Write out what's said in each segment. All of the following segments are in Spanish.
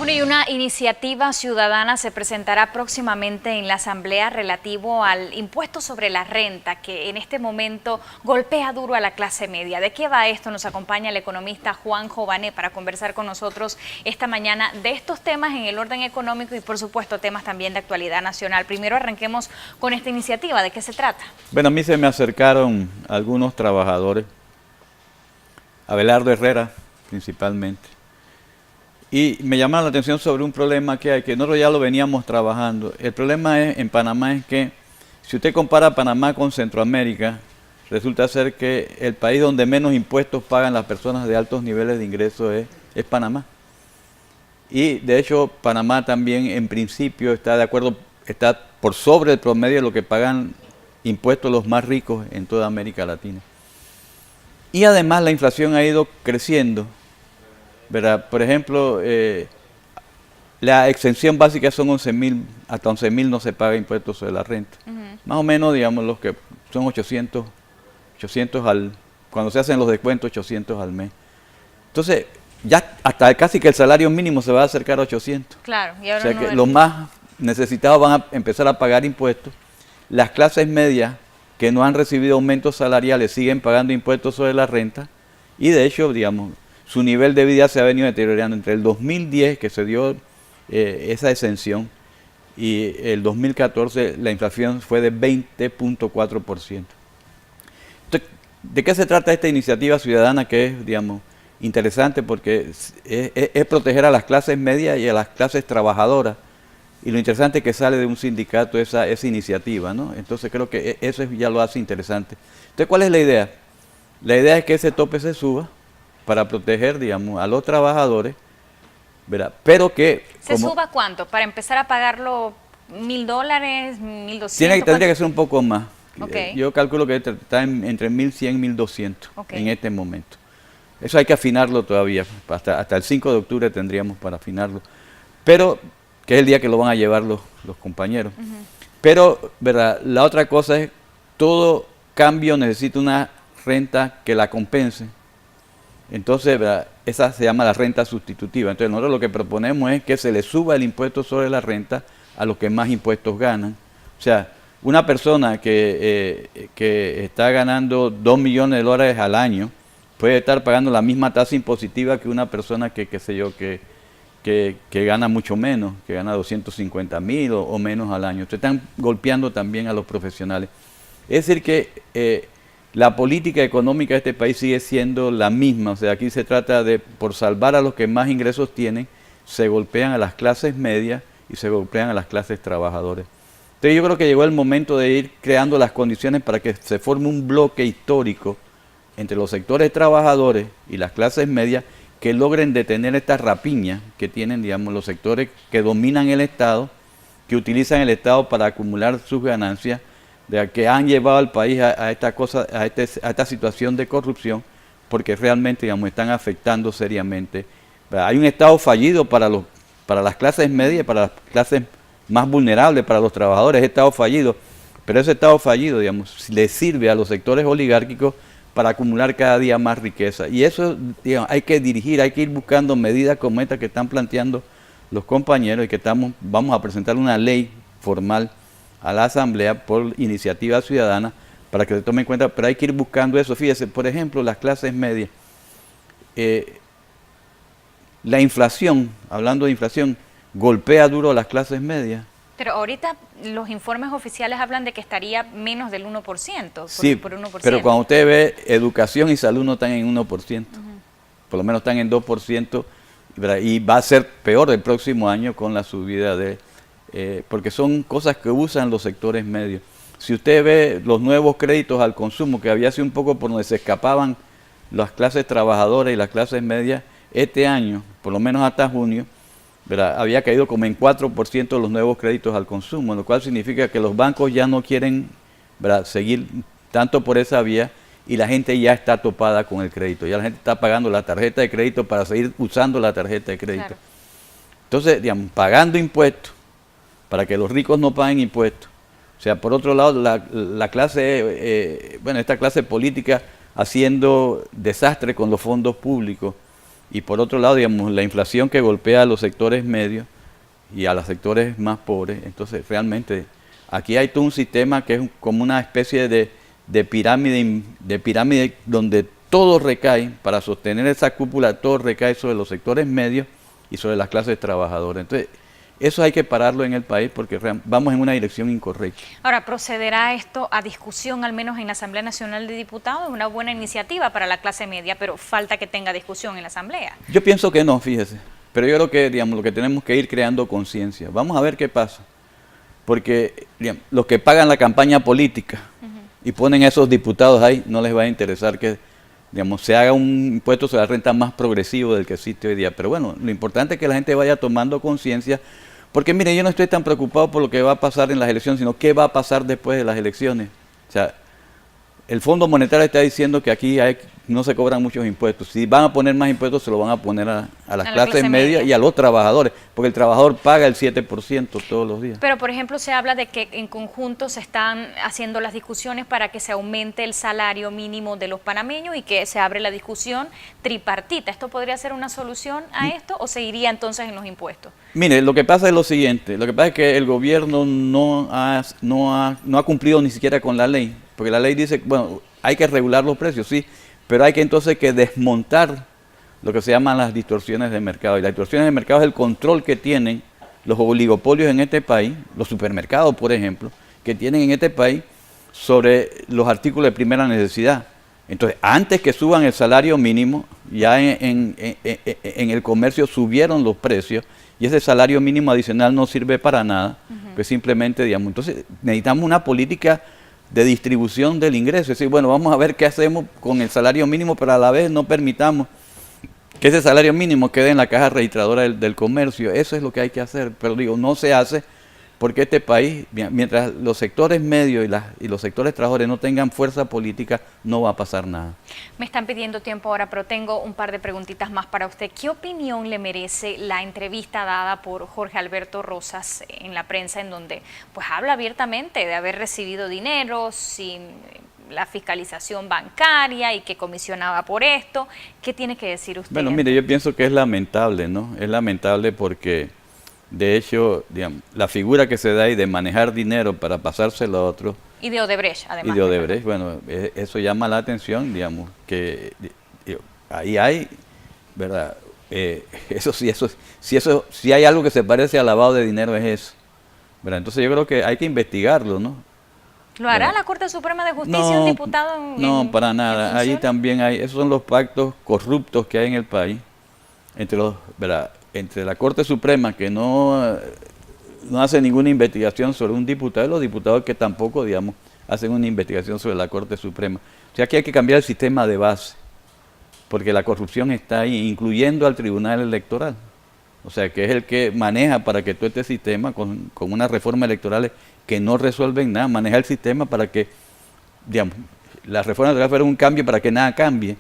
Bueno, y una iniciativa ciudadana se presentará próximamente en la Asamblea relativo al impuesto sobre la renta, que en este momento golpea duro a la clase media. ¿De qué va esto? Nos acompaña el economista Juan Jované para conversar con nosotros esta mañana de estos temas en el orden económico y, por supuesto, temas también de actualidad nacional. Primero arranquemos con esta iniciativa. ¿De qué se trata? Bueno, a mí se me acercaron algunos trabajadores, Abelardo Herrera principalmente, y me llamaron la atención sobre un problema que hay, que nosotros ya lo veníamos trabajando. El problema en Panamá es que si usted compara Panamá con Centroamérica, resulta ser que el país donde menos impuestos pagan las personas de altos niveles de ingresos es Panamá. Y de hecho Panamá también en principio está de acuerdo, está por sobre el promedio de lo que pagan impuestos los más ricos en toda América Latina. Y además la inflación ha ido creciendo, ¿verdad? Por ejemplo, la exención básica son 11.000, hasta 11.000 no se paga impuestos sobre la renta. Más o menos, digamos, los que son 800 cuando se hacen los descuentos, 800 al mes. Entonces, ya hasta casi que el salario mínimo se va a acercar a 800. Claro, y ahora o sea no que es... los más necesitados van a empezar a pagar impuestos. Las clases medias que no han recibido aumentos salariales siguen pagando impuestos sobre la renta y de hecho, digamos, su nivel de vida se ha venido deteriorando entre el 2010, que se dio esa exención, y el 2014 la inflación fue de 20.4%. Entonces, ¿de qué se trata esta iniciativa ciudadana que es, digamos, interesante? Porque es proteger a las clases medias y a las clases trabajadoras. Y lo interesante es que sale de un sindicato esa iniciativa, ¿no? Entonces creo que eso ya lo hace interesante. Entonces, ¿cuál es la idea? La idea es que ese tope se suba para proteger, digamos, a los trabajadores, ¿verdad? Pero que... ¿Se suba cuánto? Para empezar a pagarlo $1.000, $1.200. Tendría que ser un poco más. Okay. Yo calculo que está entre 1.100 y 1.200 okay, en este momento. Eso hay que afinarlo todavía. Hasta el 5 de octubre tendríamos para afinarlo. Pero, que es el día que lo van a llevar los compañeros. Pero, ¿verdad? La otra cosa es, todo cambio necesita una renta que la compense. Entonces, ¿verdad? Esa se llama la renta sustitutiva. Entonces, nosotros lo que proponemos es que se le suba el impuesto sobre la renta a los que más impuestos ganan. O sea, una persona que está ganando $2 millones al año puede estar pagando la misma tasa impositiva que una persona que gana mucho menos, que gana 250.000 o menos al año. Entonces, están golpeando también a los profesionales. Es decir que la política económica de este país sigue siendo la misma. O sea, aquí se trata de, por salvar a los que más ingresos tienen, se golpean a las clases medias y se golpean a las clases trabajadoras. Entonces yo creo que llegó el momento de ir creando las condiciones para que se forme un bloque histórico entre los sectores trabajadores y las clases medias que logren detener esta rapiña que tienen, digamos, los sectores que dominan el Estado, que utilizan el Estado para acumular sus ganancias, que han llevado al país a esta situación de corrupción, porque realmente, digamos, están afectando seriamente. Hay un Estado fallido para las clases medias, para las clases más vulnerables, para los trabajadores, es Estado fallido, pero ese Estado fallido, digamos, le sirve a los sectores oligárquicos para acumular cada día más riqueza. Y eso, digamos, hay que dirigir, hay que ir buscando medidas como esta que están planteando los compañeros y que vamos a presentar una ley formal a la Asamblea por iniciativa ciudadana para que se tome en cuenta, pero hay que ir buscando eso. Fíjese, por ejemplo, las clases medias. La inflación, hablando de inflación, golpea duro a las clases medias. Pero ahorita los informes oficiales hablan de que estaría menos del 1%. Sí, por 1%. Pero cuando usted ve educación y salud no están en 1%. Por lo menos están en 2%, ¿verdad? Y va a ser peor el próximo año con la subida porque son cosas que usan los sectores medios. Si usted ve los nuevos créditos al consumo, que había sido un poco por donde se escapaban las clases trabajadoras y las clases medias, este año, por lo menos hasta junio, ¿verdad? Había caído como en 4% los nuevos créditos al consumo, lo cual significa que los bancos ya no quieren, ¿verdad?, seguir tanto por esa vía y la gente ya está topada con el crédito. Ya la gente está pagando la tarjeta de crédito para seguir usando la tarjeta de crédito. Claro. Entonces, digamos, pagando impuestos para que los ricos no paguen impuestos. O sea, por otro lado, la clase, esta clase política haciendo desastre con los fondos públicos. y por otro lado, digamos, la inflación que golpea a los sectores medios y a los sectores más pobres. Entonces, realmente, aquí hay todo un sistema que es como una especie de pirámide donde todo recae, para sostener esa cúpula, todo recae sobre los sectores medios y sobre las clases trabajadoras. Entonces, eso hay que pararlo en el país porque vamos en una dirección incorrecta. Ahora, ¿procederá esto a discusión, al menos en la Asamblea Nacional de Diputados? Es una buena iniciativa para la clase media, pero falta que tenga discusión en la Asamblea. Yo pienso que no, fíjese. Pero yo creo que, digamos, lo que tenemos que ir creando conciencia. Vamos a ver qué pasa. Porque, digamos, los que pagan la campaña política y ponen a esos diputados ahí, no les va a interesar que, digamos, se haga un impuesto sobre la renta más progresivo del que existe hoy día. Pero bueno, lo importante es que la gente vaya tomando conciencia, porque mire, yo no estoy tan preocupado por lo que va a pasar en las elecciones, sino qué va a pasar después de las elecciones. O sea, el Fondo Monetario está diciendo que aquí no se cobran muchos impuestos. Si van a poner más impuestos, se lo van a poner a las clases medias y a los trabajadores, porque el trabajador paga el 7% todos los días. Pero, por ejemplo, se habla de que en conjunto se están haciendo las discusiones para que se aumente el salario mínimo de los panameños y que se abre la discusión tripartita. ¿Esto podría ser una solución a esto o seguiría entonces en los impuestos? Mire, lo que pasa es lo siguiente. Lo que pasa es que el gobierno no ha cumplido ni siquiera con la ley. Porque la ley dice, bueno, hay que regular los precios, sí, pero hay que entonces desmontar lo que se llaman las distorsiones de mercado. Y las distorsiones de mercado es el control que tienen los oligopolios en este país, los supermercados, por ejemplo, que tienen en este país sobre los artículos de primera necesidad. Entonces, antes que suban el salario mínimo, ya en el comercio subieron los precios y ese salario mínimo adicional no sirve para nada, pues simplemente, digamos, entonces necesitamos una política de distribución del ingreso, es decir, bueno, vamos a ver qué hacemos con el salario mínimo, pero a la vez no permitamos que ese salario mínimo quede en la caja registradora del comercio. Eso es lo que hay que hacer, pero digo, no se hace porque este país, mientras los sectores medios y los sectores trabajadores no tengan fuerza política, no va a pasar nada. Me están pidiendo tiempo ahora, pero tengo un par de preguntitas más para usted. ¿Qué opinión le merece la entrevista dada por Jorge Alberto Rosas en la prensa, en donde pues habla abiertamente de haber recibido dinero sin la fiscalización bancaria y que comisionaba por esto? ¿Qué tiene que decir usted? Bueno, mire, yo pienso que es lamentable, ¿no? Es lamentable porque, de hecho, digamos, la figura que se da ahí de manejar dinero para pasárselo a otro. Y de Odebrecht, además. Y de Odebrecht, bueno, eso llama la atención, digamos, que ahí hay, ¿verdad? Si hay algo que se parece al lavado de dinero es eso, ¿verdad? Entonces yo creo que hay que investigarlo, ¿no? ¿Lo hará la Corte Suprema de Justicia, un diputado? No, para nada. Ahí también hay, esos son los pactos corruptos que hay en el país entre ¿verdad? Entre la Corte Suprema, que no hace ninguna investigación sobre un diputado, y los diputados que tampoco, digamos, hacen una investigación sobre la Corte Suprema. O sea que hay que cambiar el sistema de base, porque la corrupción está ahí, incluyendo al Tribunal Electoral. O sea, que es el que maneja para que todo este sistema, con unas reformas electorales que no resuelven nada, maneja el sistema para que, digamos, la reforma electoral fuera un cambio para que nada cambie.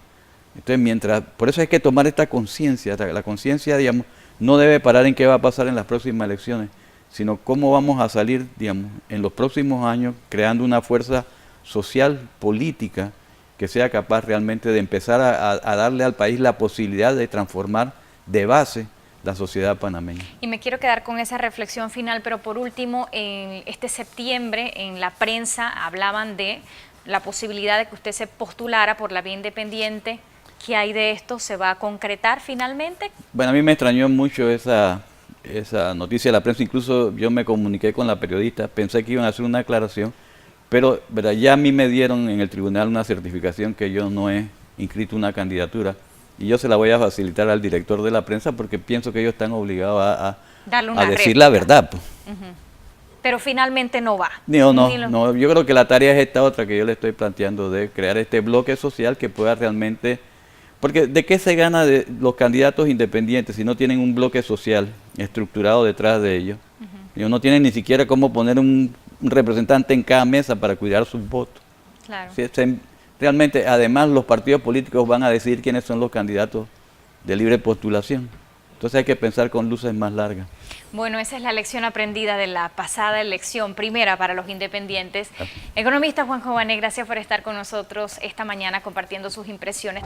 Entonces, por eso hay que tomar esta conciencia. La conciencia, digamos, no debe parar en qué va a pasar en las próximas elecciones, sino cómo vamos a salir, digamos, en los próximos años, creando una fuerza social, política, que sea capaz realmente de empezar a darle al país la posibilidad de transformar de base la sociedad panameña. Y me quiero quedar con esa reflexión final, pero por último, en este septiembre en la prensa hablaban de la posibilidad de que usted se postulara por la vía independiente. ¿Qué hay de esto? ¿Se va a concretar finalmente? Bueno, a mí me extrañó mucho esa noticia de la prensa, incluso yo me comuniqué con la periodista, pensé que iban a hacer una aclaración, pero ¿verdad? Ya a mí me dieron en el tribunal una certificación que yo no he inscrito una candidatura, y yo se la voy a facilitar al director de la prensa porque pienso que ellos están obligados a decir la verdad. Pues. Pero finalmente no va. No, yo creo que la tarea es esta otra que yo le estoy planteando, de crear este bloque social que pueda realmente... Porque ¿de qué se gana de los candidatos independientes si no tienen un bloque social estructurado detrás de ellos? Ellos no tienen ni siquiera cómo poner un representante en cada mesa para cuidar sus votos. Claro. Realmente, además, los partidos políticos van a decidir quiénes son los candidatos de libre postulación. Entonces hay que pensar con luces más largas. Bueno, esa es la lección aprendida de la pasada elección, primera para los independientes. Economista Juan Jovane, gracias por estar con nosotros esta mañana compartiendo sus impresiones.